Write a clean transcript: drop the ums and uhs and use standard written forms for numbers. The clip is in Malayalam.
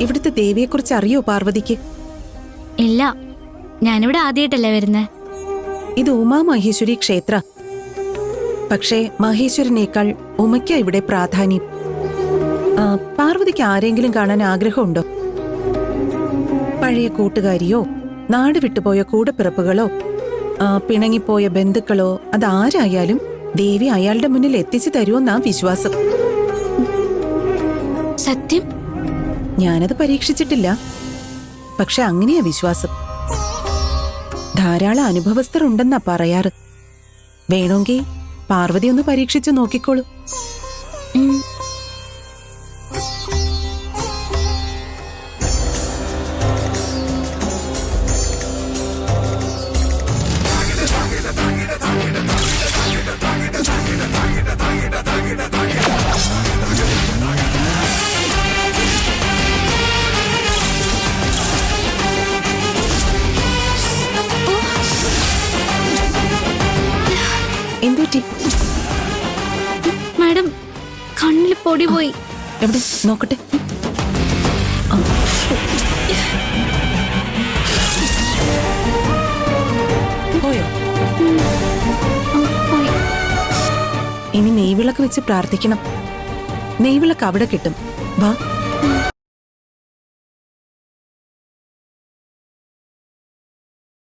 ഇവിടുത്തെ ദേവിയെക്കുറിച്ച് അറിയോ പാർവതിക്ക്? ഇല്ല, ഞാനിവിടെ ആദ്യമായിട്ടല്ലേ വരുന്നേ. ഇത് ഉമാമഹേശ്വരി ക്ഷേത്ര. പക്ഷേ മഹേശ്വരനേക്കാൾ ഉമയ്ക്ക ഇവിടെ പ്രാധാന്യം. പാർവതിക്ക് ആരെങ്കിലും കാണാൻ ആഗ്രഹമുണ്ടോ? പഴയ കൂട്ടുകാരിയോ, നാട് വിട്ടുപോയ കൂടപ്പിറപ്പുകളോ, പിണങ്ങിപ്പോയ ബന്ധുക്കളോ, അതാരായാലും ദേവി അയാളുടെ മുന്നിൽ എത്തിച്ചു തരുമെന്നാ വിശ്വാസം. സത്യം? ഞാനത് പരീക്ഷിച്ചിട്ടില്ല, പക്ഷെ അങ്ങനെയാ വിശ്വാസം. ധാരാളം അനുഭവസ്ഥർ ഉണ്ടെന്നാ പറയാറ്. വേണമെങ്കിൽ പാർവതി ഒന്ന് പരീക്ഷിച്ചു നോക്കിക്കോളൂ. എന്തുപറ്റി? മാഡം, കണ്ണിൽ പൊടി പോയി. എവിടെ നോക്കട്ടെ. പോയോ? ഇനി നെയ്വിളക്ക് വെച്ച് പ്രാർത്ഥിക്കണം. നെയ്വിളക്ക് അവിടെ കിട്ടും. വാ.